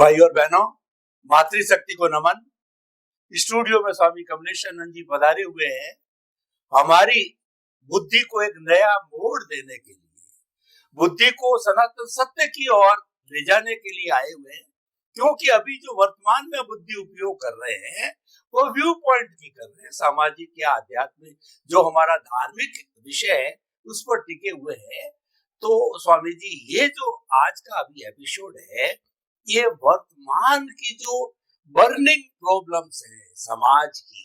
भाई और बहनों, मातृशक्ति को नमन। स्टूडियो में स्वामी कमलेशानंद जी पधारे हुए हैं हमारी बुद्धि को एक नया मोड़ देने के लिए, बुद्धि को सनातन सत्य की ओर ले जाने के लिए आए हुए हैं। क्योंकि अभी जो वर्तमान में बुद्धि उपयोग कर रहे हैं वो व्यू पॉइंट की कर रहे हैं, सामाजिक या आध्यात्मिक जो हमारा धार्मिक विषय है उस पर टिके हुए हैं। तो स्वामी जी, ये जो आज का अभी एपिसोड है, ये वर्तमान की जो बर्निंग प्रॉब्लम्स है समाज की,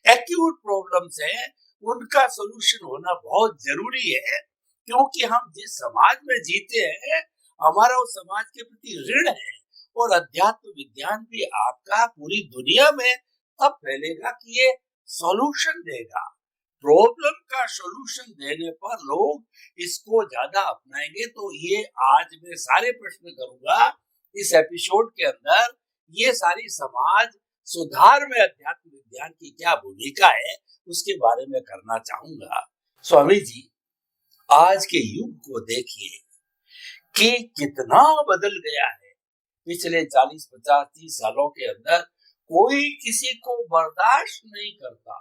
एक्यूट प्रॉब्लम्स है, उनका सोल्यूशन होना बहुत जरूरी है। क्योंकि हम जिस समाज में जीते हैं हमारा उस समाज के प्रति ऋण है, और अध्यात्म विज्ञान भी आपका पूरी दुनिया में तब फैलेगा कि ये सॉल्यूशन देगा। प्रॉब्लम का सॉल्यूशन देने पर लोग इसको ज्यादा अपनाएंगे। तो ये आज मैं सारे प्रश्न करूंगा इस एपिसोड के अंदर, ये सारी समाज सुधार में अध्यात्म विज्ञान की क्या भूमिका है उसके बारे में करना चाहूंगा। स्वामी जी, आज के युग को देखिए कि कितना बदल गया है। पिछले 40, 50, 30 सालों के अंदर कोई किसी को बर्दाश्त नहीं करता,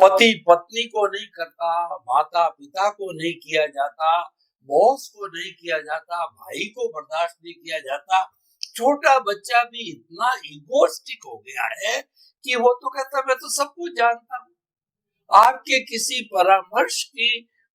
पति पत्नी को नहीं करता, माता पिता को नहीं किया जाता, बॉस को नहीं किया जाता, भाई को बर्दाश्त नहीं किया जाता। छोटा बच्चा भी इतना इगोस्टिक हो गया है कि वो तो कहता मैं तो सब कुछ जानता हूँ, आपके किसी परामर्श की,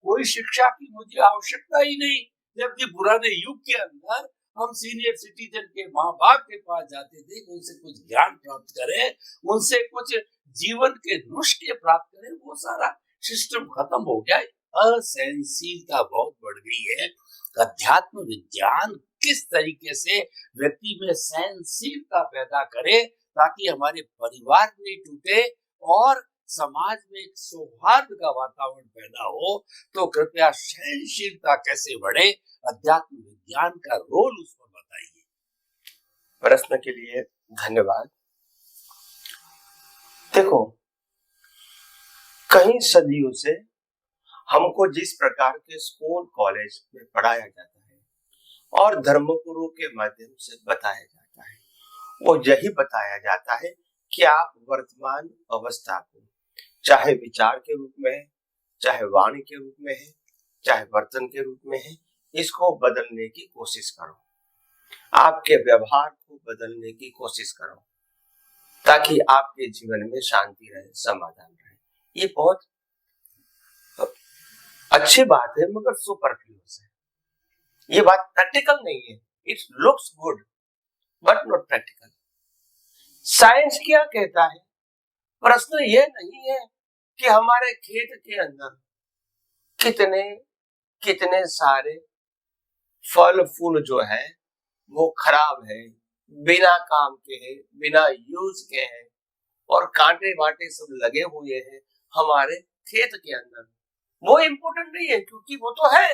कोई शिक्षा की मुझे आवश्यकता ही नहीं। जबकि पुराने युग के अंदर हम सीनियर सिटीजन के माँ बाप के पास जाते थे, उनसे कुछ ज्ञान प्राप्त करें, उनसे कुछ जीवन के नुस्खे प्राप्त करें। वो सारा सिस्टम खत्म हो गया। असहनशीलता बहुत बढ़ गई है। अध्यात्म विज्ञान किस तरीके से व्यक्ति में सहनशीलता पैदा करे ताकि हमारे परिवार नहीं टूटे और समाज में एक सौहार्द का वातावरण पैदा हो, तो कृपया सहनशीलता कैसे बढ़े, अध्यात्म विज्ञान का रोल उस पर बताइए। प्रश्न के लिए धन्यवाद। देखो, कई सदियों से हमको जिस प्रकार के स्कूल कॉलेज में पढ़ाया जाता है और धर्मगुरु के माध्यम से बताया जाता है, वो यही बताया जाता है कि आप वर्तमान अवस्था को चाहे विचार के रूप में है, चाहे वाणी के रूप में है, चाहे वर्तन के रूप में है, इसको बदलने की कोशिश करो। आपके व्यवहार को बदलने की कोशिश करो ताकि आपके जीवन में शांति रहे, समाधान रहे। ये बहुत अच्छी बात है, मगर सुपरफ्लुअस है। ये बात प्रैक्टिकल नहीं है। It looks good but not practical. Science क्या कहता है? प्रश्न ये नहीं है कि हमारे खेत के अंदर कितने कितने सारे फल फूल जो है वो खराब है, बिना काम के है, बिना यूज के है, और कांटे वाटे सब लगे हुए हैं हमारे खेत के अंदर। वो इम्पोर्टेंट नहीं है क्योंकि वो तो है,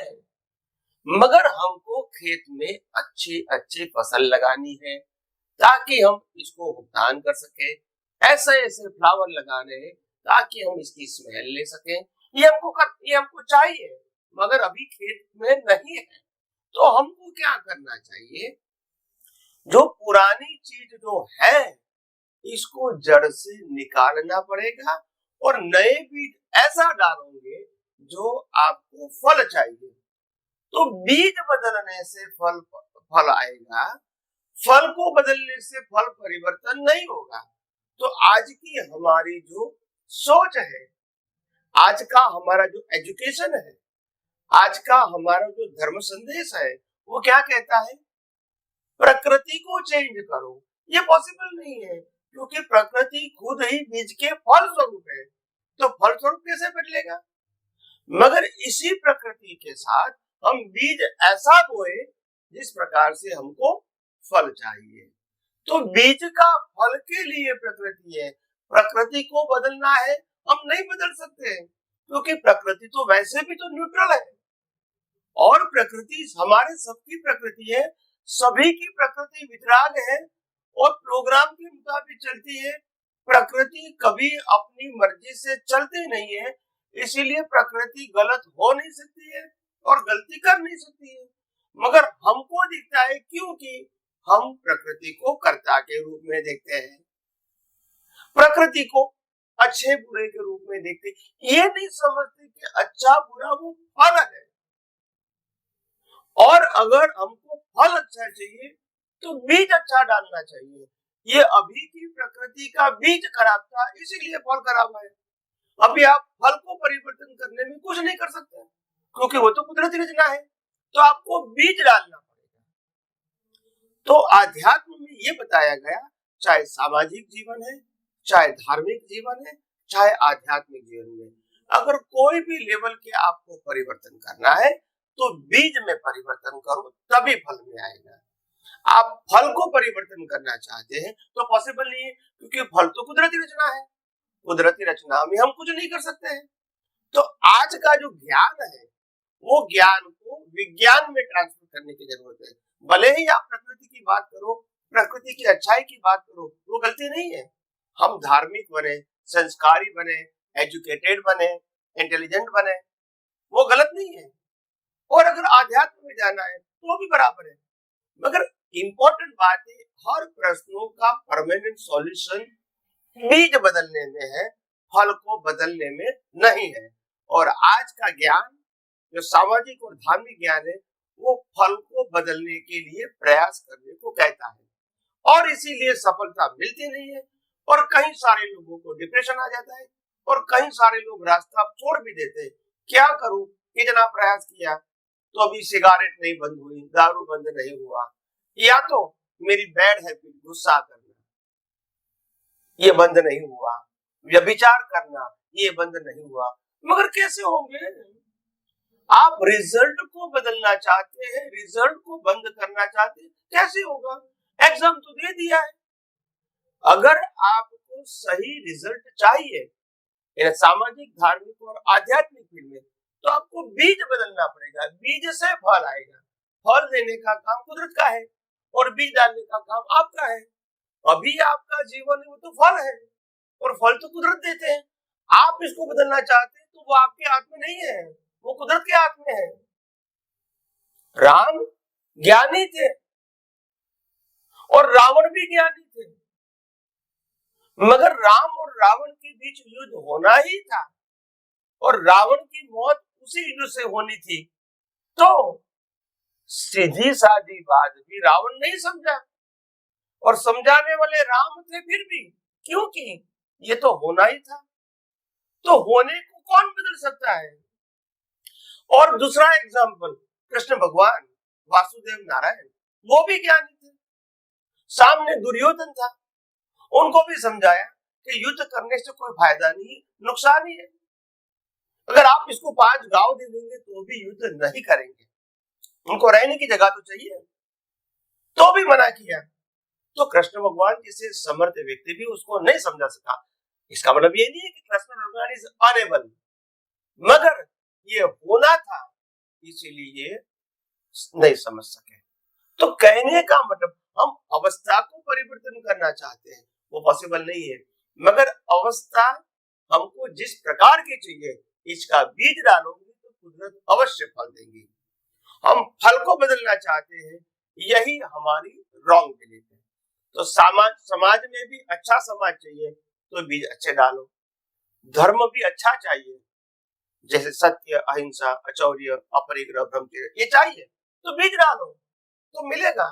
मगर हमको खेत में अच्छी अच्छी फसल लगानी है ताकि हम इसको भुगतान कर सके। ऐसे ऐसे फ्लावर लगाने हैं ताकि हम इसकी स्मेल ले सकें। ये हमको चाहिए, मगर अभी खेत में नहीं है। तो हमको क्या करना चाहिए? जो पुरानी चीज जो है इसको जड़ से निकालना पड़ेगा और नए बीज ऐसा डालोगे जो आपको फल चाहिए। तो बीज बदलने से फल आएगा, फल को बदलने से फल परिवर्तन नहीं होगा। तो आज की हमारी जो सोच है, आज का हमारा जो एजुकेशन है, आज का हमारा जो धर्म संदेश है, वो क्या कहता है? प्रकृति को चेंज करो। ये पॉसिबल नहीं है क्योंकि प्रकृति खुद ही बीज के फल स्वरूप है। तो फल स्वरूप कैसे बदलेगा? मगर इसी प्रकृति के साथ हम बीज ऐसा बोए जिस प्रकार से हमको फल चाहिए। तो बीज का फल के लिए प्रकृति है। प्रकृति को बदलना है, हम नहीं बदल सकते क्योंकि प्रकृति तो वैसे भी तो न्यूट्रल है और प्रकृति हमारे सबकी प्रकृति है, सभी की प्रकृति वितराग है और प्रोग्राम के मुताबिक चलती है। प्रकृति कभी अपनी मर्जी से चलती नहीं है, इसीलिए प्रकृति गलत हो नहीं सकती है और गलती कर नहीं सकती है। मगर हमको दिखता है क्योंकि हम प्रकृति को कर्ता के रूप में देखते हैं, प्रकृति को अच्छे बुरे के रूप में देखते हैं। ये नहीं समझते कि अच्छा बुरा वो फल है, और अगर हमको फल अच्छा चाहिए तो बीज अच्छा डालना चाहिए। ये अभी की प्रकृति का बीज खराब था, इसीलिए फल खराब है। अभी आप फल को परिवर्तन करने में कुछ नहीं कर सकते, क्योंकि वो तो कुदरती रचना है, तो आपको बीज डालना पड़ेगा। तो आध्यात्म में ये बताया गया, चाहे सामाजिक जीवन है, चाहे धार्मिक जीवन है, चाहे आध्यात्मिक जीवन में, अगर कोई भी लेवल के आपको परिवर्तन करना है तो बीज में परिवर्तन करो, तभी फल में आएगा। आप फल को परिवर्तन करना चाहते हैं तो पॉसिबल नहीं है, क्योंकि फल तो कुदरती रचना है, कुदरती रचना में हम कुछ नहीं कर सकते हैं। तो आज का जो ज्ञान है, वो ज्ञान को विज्ञान में ट्रांसफर करने की जरूरत है। भले ही आप प्रकृति की बात करो, प्रकृति की अच्छाई की बात करो, वो गलती नहीं है। हम धार्मिक बने, संस्कारी बने, एजुकेटेड बने, इंटेलिजेंट बने, वो गलत नहीं है। और अगर आध्यात्म में जाना है तो भी बराबर है। मगर इंपॉर्टेंट बात है, हर प्रश्नों का परमानेंट सॉल्यूशन बीज बदलने में है, फल को बदलने में नहीं है। और आज का ज्ञान जो सामाजिक और धार्मिक ज्ञान है, वो फल को बदलने के लिए प्रयास करने को कहता है, और इसीलिए सफलता मिलती नहीं है। और कई सारे लोगों को डिप्रेशन आ जाता है, और कई सारे लोग रास्ता छोड़ भी देते हैं। क्या करूं, कितना प्रयास किया तो अभी सिगारेट नहीं बंद हुई, दारू बंद नहीं हुआ, या तो मेरी बैड हैबिट गुस्सा करना ये बंद नहीं हुआ, व्यभिचार करना ये बंद नहीं हुआ। मगर कैसे होंगे? आप रिजल्ट को बदलना चाहते हैं, रिजल्ट को बंद करना चाहते हैं, कैसे होगा? एग्जाम तो दे दिया है। अगर आपको सही रिजल्ट चाहिए सामाजिक, धार्मिक और आध्यात्मिक फील्ड में, तो आपको बीज बदलना पड़ेगा। बीज से फल आएगा। फल देने का काम कुदरत का है और बीज डालने का काम आपका है। अभी आपका जीवन है वो तो फल है, और फल तो कुदरत देते हैं। आप इसको बदलना चाहते हैं तो वो आपके हाथ में नहीं है, वो कुदरत के हाथ में है। राम ज्ञानी थे और रावण भी ज्ञानी थे, मगर राम और रावण के बीच युद्ध होना ही था, और रावण की मौत उसी युद्ध से होनी थी। तो सीधी सादी बात भी रावण नहीं समझा, और समझाने वाले राम थे फिर भी, क्योंकि ये तो होना ही था। तो होने को कौन बदल सकता है? और दूसरा एग्जाम्पल, कृष्ण भगवान, वासुदेव नारायण, वो भी ज्ञानी थे। सामने दुर्योधन था, उनको भी समझाया कि युद्ध करने से कोई फायदा नहीं, नुकसान ही है। अगर आप इसको 5 गांव दे देंगे तो भी युद्ध नहीं करेंगे, उनको रहने की जगह तो चाहिए, तो भी मना किया। तो कृष्ण भगवान जैसे समर्थ व्यक्ति भी उसको नहीं समझा सका। इसका मतलब ये नहीं है कि कृष्ण भगवान इज अनेबल, मगर ये होना था इसीलिए ये नहीं समझ सके। तो कहने का मतलब, हम अवस्था को परिवर्तन करना चाहते हैं, वो पॉसिबल नहीं है, मगर अवस्था हमको जिस प्रकार की चाहिए, इसका बीज डालोगे तो कुदरत अवश्य फल देंगी। हम फल को बदलना चाहते हैं, यही हमारी रॉन्ग बिलीफ है। तो समाज में भी अच्छा समाज चाहिए तो बीज अच्छे डालो। धर्म भी अच्छा चाहिए, जैसे सत्य, अहिंसा, अचौर्य, अपरिग्रह, ब्रह्मचर्य, ये चाहिए तो बीज डालो तो मिलेगा।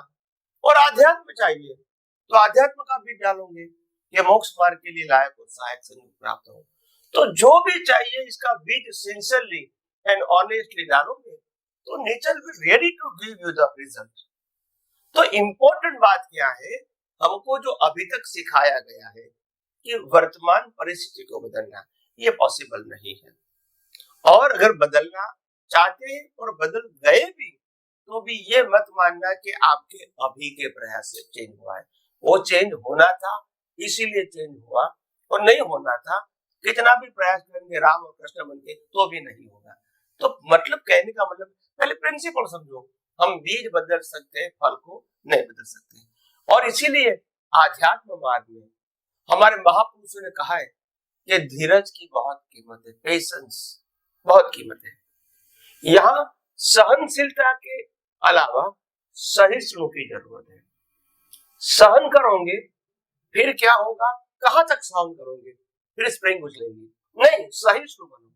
और आध्यात्म चाहिए तो आध्यात्म का बीज डालोगे, ये मोक्ष मार्ग के लिए लायक और सहायक संयोग प्राप्त हो। तो जो भी चाहिए इसका बीज सिंसियरली एंड ऑनेस्टली डालोगे तो nature will ready to give you the result. तो इम्पोर्टेंट बात क्या है, हमको जो अभी तक सिखाया गया है कि वर्तमान परिस्थिति को बदलना, ये पॉसिबल नहीं है। और अगर बदलना चाहते हैं और बदल गए भी, तो भी ये मत मानना कि आपके अभी के प्रयास से चेंज हुआ है। वो चेंज होना था इसीलिए चेंज हुआ, और नहीं होना था कितना भी प्रयास करेंगे राम और कृष्ण बनके तो भी नहीं होगा। तो मतलब कहने का मतलब, पहले प्रिंसिपल समझो, हम बीज बदल सकते हैं, फल को नहीं बदल सकते। और इसीलिए आध्यात्म मार्ग में हमारे महापुरुषों ने कहा है कि धीरज की बहुत कीमत है, पेशेंस बहुत कीमत है। यहाँ सहनशीलता के अलावा सहिष्णु की जरूरत है। सहन करोगे, फिर क्या होगा, कहां तक सहन करोगे, फिर स्प्रिंग उछलेगी। नहीं, सहिष्णु बनो।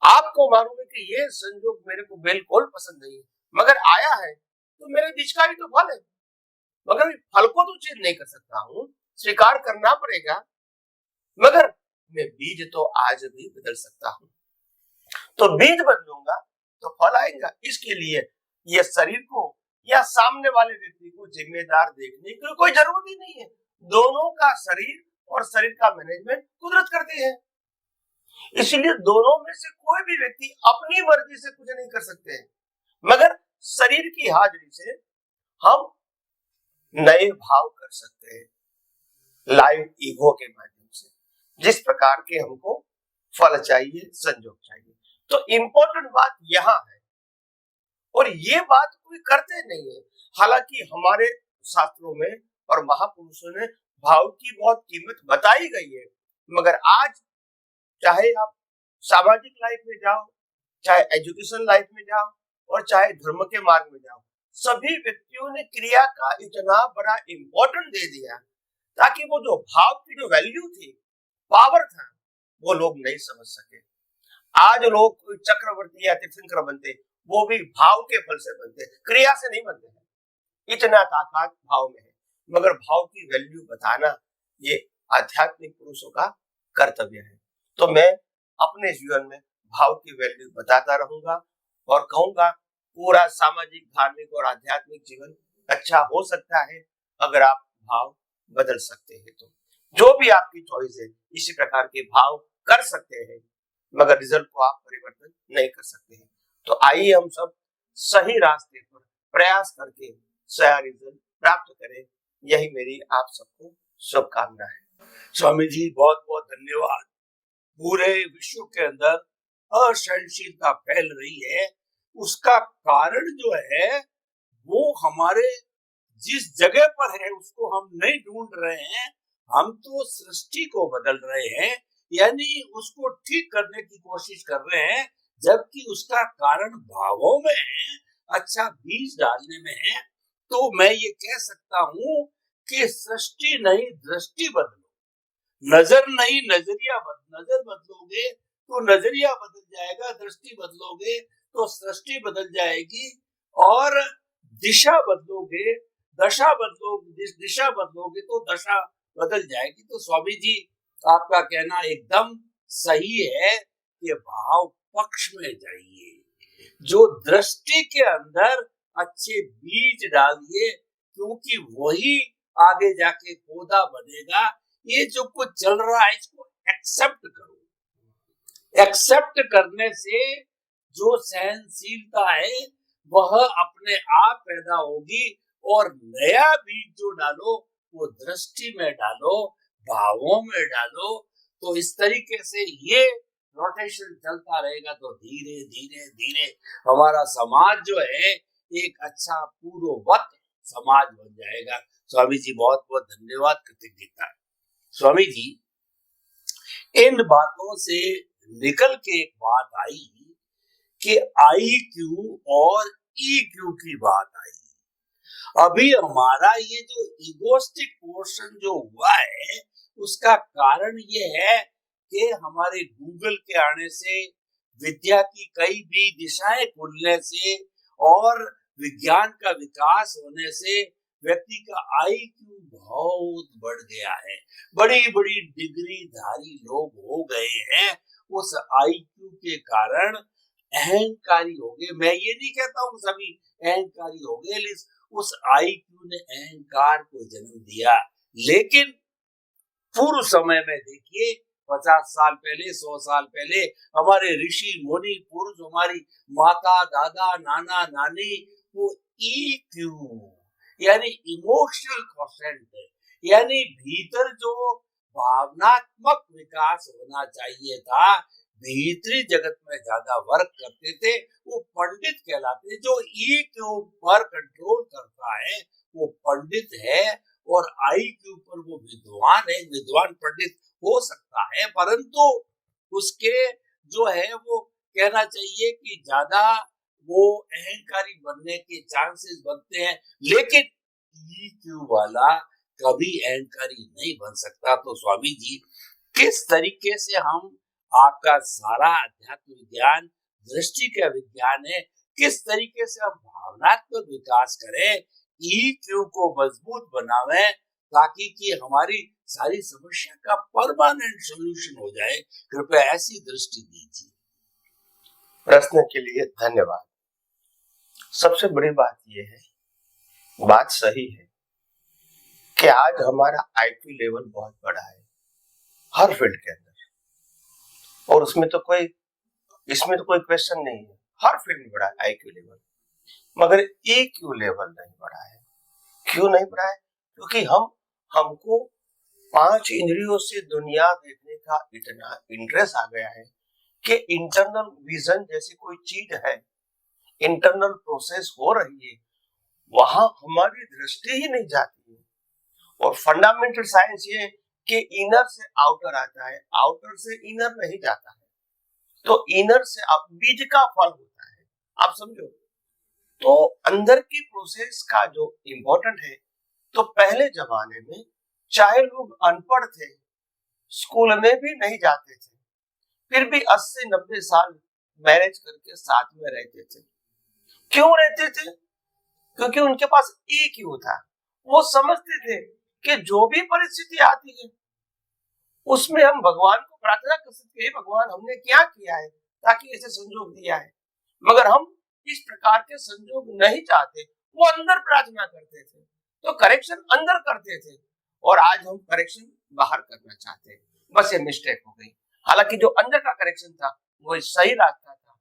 आपको मालूम है कि ये संयोग मेरे को बिल्कुल पसंद नहीं है, मगर आया है तो मेरे बीच का ही तो फल है, मगर फल को तो चेंज नहीं कर सकता हूँ, स्वीकार करना पड़ेगा। मगर मैं बीज तो आज भी बदल सकता हूँ, तो बीज बदलूंगा तो फल आएगा। इसके लिए ये शरीर को या सामने वाले व्यक्ति को जिम्मेदार देखने की कोई जरूरत ही नहीं है। दोनों का शरीर और शरीर का मैनेजमेंट कुदरत करती है, इसलिए दोनों में से कोई भी व्यक्ति अपनी मर्जी से कुछ नहीं कर सकते हैं, मगर शरीर की हाजिरी से हम नए भाव कर सकते हैं, लाइव ईगो के माध्यम से। जिस प्रकार के हमको फल चाहिए, संयोग चाहिए। तो इंपॉर्टेंट बात यहां है, और ये बात कोई करते नहीं है। हालांकि हमारे शास्त्रों में और महापुरुषों ने भाव की बहुत कीमत बताई गई है, मगर आज चाहे आप सामाजिक लाइफ में जाओ, चाहे एजुकेशन लाइफ में जाओ, और चाहे धर्म के मार्ग में जाओ, सभी व्यक्तियों ने क्रिया का इतना बड़ा इंपॉर्टेंट दे दिया, ताकि वो जो भाव की जो वैल्यू थी, पावर था, वो लोग नहीं समझ सके। आज लोग कोई चक्रवर्ती या तीर्थंकर बनते, वो भी भाव के फल से बनते, क्रिया से नहीं बनते हैं। इतना ताकत भाव में है, मगर भाव की वैल्यू बताना ये आध्यात्मिक पुरुषों का कर्तव्य है। तो मैं अपने जीवन में भाव की वैल्यू बताता रहूंगा और कहूंगा पूरा सामाजिक, धार्मिक और आध्यात्मिक जीवन अच्छा हो सकता है अगर आप भाव बदल सकते हैं। तो जो भी आपकी चॉइस है, इसी प्रकार के भाव कर सकते हैं, मगर रिजल्ट को आप परिवर्तन नहीं कर सकते हैं। तो आइए हम सब सही रास्ते पर प्रयास करके सही रिजल्ट प्राप्त करें। यही मेरी आप सबको शुभकामना है। स्वामी जी बहुत बहुत धन्यवाद। पूरे विश्व के अंदर असहनशीलता फैल रही है, उसका कारण जो है वो हमारे जिस जगह पर है उसको हम नहीं ढूंढ रहे हैं, हम तो सृष्टि को बदल रहे हैं, यानी उसको ठीक करने की कोशिश कर रहे हैं, जबकि उसका कारण भावों में है, अच्छा बीज डालने में है। तो मैं ये कह सकता हूँ कि सृष्टि नहीं दृष्टि बदलो, नजर नहीं नजरिया नजर बदलोगे तो नजरिया बदल जाएगा, दृष्टि बदलोगे तो सृष्टि बदल जाएगी, और दिशा बदलोगे, दिशा बदलोगे तो दशा बदल जाएगी। तो स्वामी जी आपका कहना एकदम सही है कि भाव पक्ष में जाइए, जो दृष्टि के अंदर अच्छे बीज डालिए, क्योंकि वही आगे जाके पौधा बनेगा। ये जो कुछ चल रहा है इसको एक्सेप्ट करो। एक्सेप्ट करने से जो सहनशीलता है वह अपने आप पैदा होगी, और नया बीज जो डालो वो दृष्टि में डालो, भावों में डालो। तो इस तरीके से ये रोटेशन चलता रहेगा, तो धीरे धीरे धीरे हमारा समाज जो है एक अच्छा पूर्ववत समाज बन जाएगा। स्वामी जी बहुत बहुत धन्यवाद, कृतज्ञता। स्वामी जी इन बातों से निकल के एक बात आई कि IQ और EQ की बात आई। अभी हमारा ये जो इगोस्टिक पोर्शन जो हुआ है, उसका कारण ये है कि हमारे गूगल के आने से, विद्या की कई भी दिशाएं खुलने से और विज्ञान का विकास होने से व्यक्ति का IQ बहुत बढ़ गया है। बड़ी बड़ी डिग्री धारी लोग हो गए हैं। उस IQ के कारण अहंकारी हो गए। मैं ये नहीं कहता हूँ सभी अहंकारी हो गए, उस IQ ने अहंकार को जन्म दिया। लेकिन पूर्व समय में देखिए, 50 साल पहले, 100 साल पहले हमारे ऋषि मुनि पुरुष, हमारी माता दादा नाना नानी, वो EQ यानी इमोशनल क्वोशेंट, यानी भीतर जो भावनात्मक विकास होना चाहिए था, भीतरी जगत में ज्यादा वर्क करते थे, वो पंडित कहलाते। जो EQ पर कंट्रोल करता है वो पंडित है, और IQ पर वो विद्वान है। विद्वान पंडित हो सकता है, परंतु उसके जो है वो कहना चाहिए कि ज्यादा वो अहंकारी बनने के चांसेस बनते हैं। लेकिन EQ वाला कभी अहंकारी नहीं बन सकता। तो स्वामी जी, किस तरीके से हम आपका सारा अध्यात्म विज्ञान दृष्टि का विज्ञान है, किस तरीके से हम भावनात्मक विकास करें, EQ को मजबूत बनावें, ताकि कि हमारी सारी समस्या का परमानेंट सॉल्यूशन हो जाए, कृपया ऐसी दृष्टि दीजिए। प्रश्न के लिए धन्यवाद। सबसे बड़ी बात यह है, बात सही है कि आज हमारा IQ लेवल बहुत बड़ा है हर फील्ड के अंदर, और इसमें तो कोई क्वेश्चन नहीं है, हर फील्ड में बड़ा है IQ लेवल, मगर EQ लेवल नहीं बढ़ा है। क्यों नहीं बढ़ा है? क्योंकि हमको 5 इंद्रियों से दुनिया देखने का इतना इंटरेस्ट आ गया है कि इंटरनल विजन जैसी कोई चीज है, इंटरनल प्रोसेस हो रही है, वहां हमारी दृष्टि ही नहीं जाती है। और फंडामेंटल साइंस ये कि इनर से आउटर आता है, आउटर से इनर नहीं जाता है, तो इनर से बीज का फल होता है, आप समझो। तो अंदर की प्रोसेस का जो इम्पोर्टेंट है, तो पहले जमाने में चाहे लोग अनपढ़ थे, स्कूल में भी नहीं जाते थे, फिर भी 80-90 साल मैरिज करके साथ में रहते थे। क्यों रहते थे? क्योंकि उनके पास EQ था। वो समझते थे कि जो भी परिस्थिति आती है उसमें हम भगवान को प्रार्थना कर सकते हैं, भगवान हमने क्या किया है ताकि ऐसे संजोग दिया है। मगर हम इस प्रकार के संजोग नहीं चाहते, वो अंदर प्रार्थना करते थे, तो करेक्शन अंदर करते थे, और आज हम करेक्शन बाहर करना चाहते हैं। बस ये मिस्टेक हो गई। हालांकि जो अंदर का करेक्शन था वो सही रास्ता था,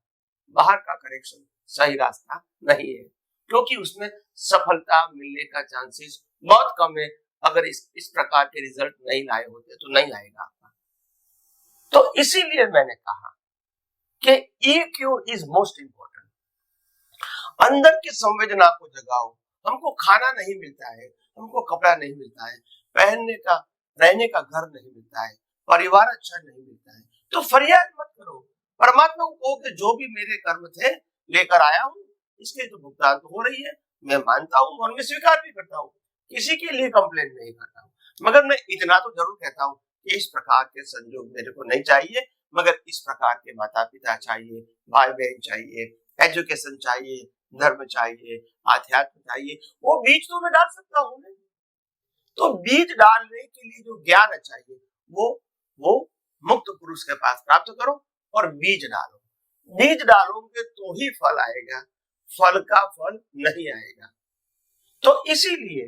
बाहर का करेक्शन सही रास्ता नहीं है, क्योंकि उसमें सफलता मिलने का चांसेस बहुत कम है। अगर इस प्रकार के रिजल्ट नहीं लाए होते तो नहीं आएगा आपका। तो इसीलिए मैंने कहा कि EQ इज मोस्ट इंपॉर्टेंट। अंदर की संवेदना को जगाओ। हमको खाना नहीं मिलता है, हमको कपड़ा नहीं मिलता है, पहनने का रहने का घर नहीं मिलता है, परिवार अच्छा नहीं मिलता है, तो फरियाद मत करो। परमात्मा को कहो कि जो भी मेरे कर्म थे लेकर आया हूँ, इसके तो भुगतान तो हो रही है, मैं मानता हूँ और मैं स्वीकार भी करता हूँ, किसी के लिए कंप्लेन नहीं करता हूँ। मगर मैं इतना तो जरूर कहता हूँ कि इस प्रकार के संजोग मेरे को नहीं चाहिए, मगर इस प्रकार के माता पिता चाहिए, भाई बहन चाहिए, एजुकेशन चाहिए, धर्म चाहिए, आध्यात्म चाहिए, वो बीज तो मैं डाल सकता हूँ। तो बीज डालने के लिए जो ज्ञान चाहिए वो मुक्त पुरुष के पास प्राप्त करो और बीज डालो। बीज डालोगे तो ही फल आएगा, फल का फल नहीं आएगा। तो इसीलिए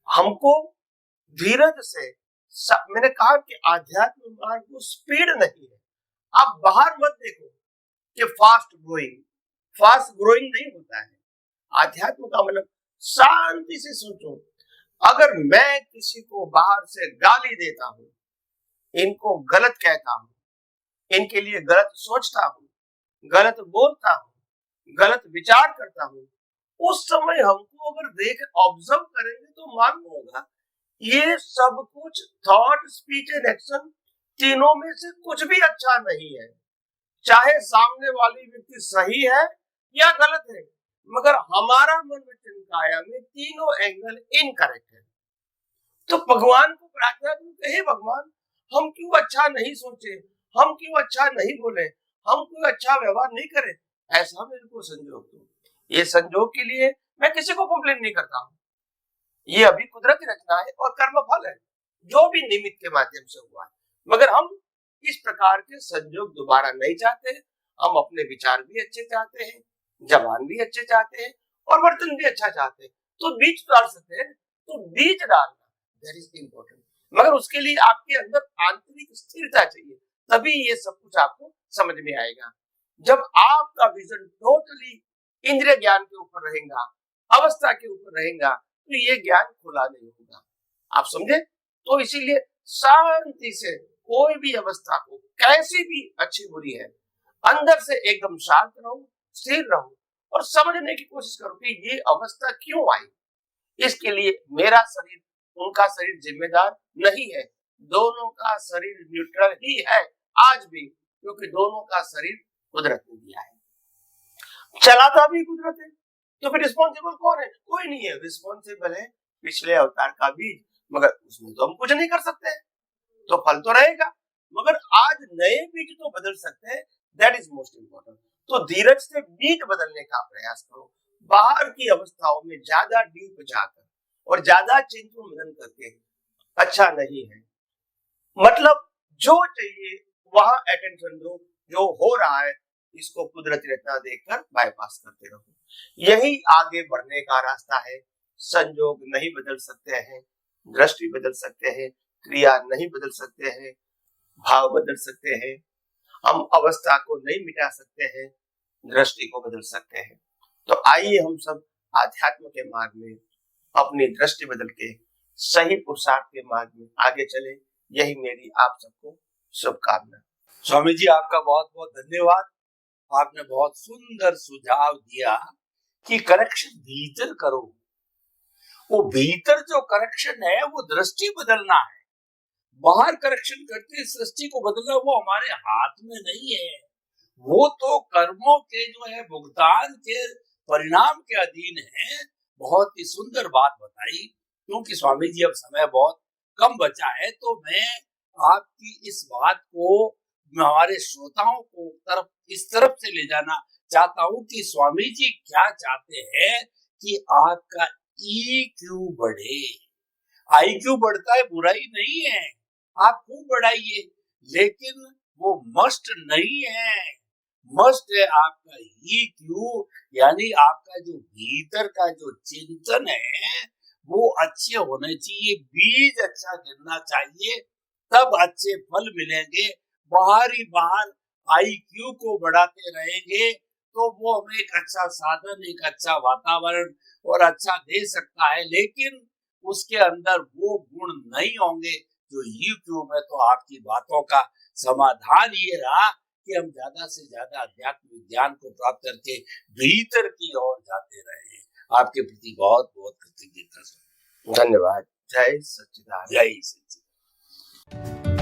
हमको धीरज से, मैंने कहा कि आध्यात्म मार्ग को स्पीड नहीं है। आप बाहर मत देखो कि फास्ट ग्रोइंग नहीं होता है। आध्यात्म का मतलब शांति से सोचो। अगर मैं किसी को बाहर से गाली देता हूँ, इनको गलत कहता हूँ, इनके लिए गलत सोचता हूँ, गलत बोलता हूँ, गलत विचार करता हूँ, उस समय हमको अगर ऑब्जर्व करेंगे तो मालूम होगा ये सब कुछ थॉट, स्पीच एंड एक्शन तीनों में से कुछ भी अच्छा नहीं है। चाहे सामने वाली व्यक्ति सही है या गलत है, मगर हमारा मन वचन काया में तीनों एंगल इनकरेक्ट है। तो भगवान को प्रार्थना करें, हे भगवान, हम क्यों अच्छा नहीं सोचे, हम क्यों अच्छा नहीं बोले, हम क्यों अच्छा व्यवहार नहीं करें, ऐसा मेरे को संजोग दो। ये संजोग के लिए मैं किसी को कंप्लेन नहीं करता हूँ, ये अभी कुदरती रचना है और कर्म फल है, जो भी निमित्त के माध्यम से हुआ है। मगर हम इस प्रकार के संजोग दोबारा नहीं चाहते। हम अपने विचार भी अच्छे चाहते हैं, जबान भी अच्छे चाहते हैं और वर्तन भी अच्छा चाहते हैं। तो बीज डाल सकते हैं, तो बीज डालना दैट इज इम्पोर्टेंट। मगर उसके लिए आपके अंदर आंतरिक स्थिरता चाहिए, तभी ये सब कुछ आपको समझ में आएगा। जब आपका विजन टोटली इंद्रिय ज्ञान के ऊपर रहेगा, अवस्था के ऊपर रहेगा, तो ये ज्ञान खुला नहीं होगा। आप समझे? तो इसीलिए शांति से कोई भी अवस्था को, कैसी भी अच्छी बुरी है, अंदर से एकदम शांत रहो, स्थिर रहो और समझने की कोशिश करो कि ये अवस्था क्यों आई। इसके लिए मेरा शरीर, उनका शरीर जिम्मेदार नहीं है। दोनों का शरीर न्यूट्रल ही है आज भी, क्योंकि दोनों का शरीर कुदरत ने दिया है। चलाता भी कुदरत है, तो फिर रिस्पॉन्सिबल कौन है? कोई नहीं है। रिस्पॉन्सिबल है पिछले अवतार का बीज, मगर उसमें तो हम कुछ नहीं कर सकते हैं, तो फल तो रहेगा, मगर आज नए बीज तो बदल सकते हैं। That is most important. तो धीरज से बीज बदलने का प्रयास करो। बाहर की अवस्थाओं में ज्यादा डीप जाकर और ज्यादा चिंतन मनन करके अच्छा नहीं है। मतलब जो चाहिए वहां अटेंशन दो, जो हो रहा है इसको कुदरती रचना देखकर बाईपास करते रहो। यही आगे बढ़ने का रास्ता है। संयोग नहीं बदल सकते हैं, दृष्टि बदल सकते हैं, क्रिया नहीं बदल सकते हैं, भाव बदल सकते हैं। हम अवस्था को नहीं मिटा सकते हैं, दृष्टि को बदल सकते हैं। तो आइए हम सब आध्यात्म के मार्ग में अपनी दृष्टि बदल के सही पुरुषार्थ के मार्ग में आगे चले। यही मेरी आप सबको शुभकामना। स्वामी जी आपका बहुत बहुत धन्यवाद। आपने बहुत सुंदर सुझाव दिया कि करेक्शन भीतर करो। वो भीतर जो करेक्शन है वो दृष्टि बदलना है। बाहर करेक्शन करते सृष्टि को बदलना वो हमारे हाथ में नहीं है। वो तो कर्मों के जो है भुगतान के परिणाम के अधीन है। बहुत ही सुंदर बात बताई। क्योंकि स्वामी जी अब समय बहुत कम बचा है, तो मैं आपकी इस बात को हमारे श्रोताओं को इस तरफ से ले जाना चाहता हूँ कि स्वामी जी क्या चाहते हैं कि आपका EQ बढ़े। IQ बढ़ता है, बुराई नहीं है, आप खूब बढ़ाइए, लेकिन वो मस्ट नहीं है। मस्ट है आपका EQ, यानी आपका जो भीतर का जो चिंतन है वो अच्छे होने चाहिए। बीज अच्छा गिरना चाहिए, तब अच्छे फल मिलेंगे। बाहर IQ को बढ़ाते रहेंगे तो वो हमें एक अच्छा साधन, एक अच्छा वातावरण और अच्छा दे सकता है, लेकिन उसके अंदर वो गुण नहीं होंगे जो EQ में। तो आपकी बातों का समाधान ये रहा कि हम ज्यादा से ज्यादा अध्यात्म ज्ञान को प्राप्त करके भीतर की ओर जाते रहे। आपके प्रति बहुत बहुत कृतज्ञता। धन्यवाद। जय सच्चिदानंद। जय सच्चिदानंद।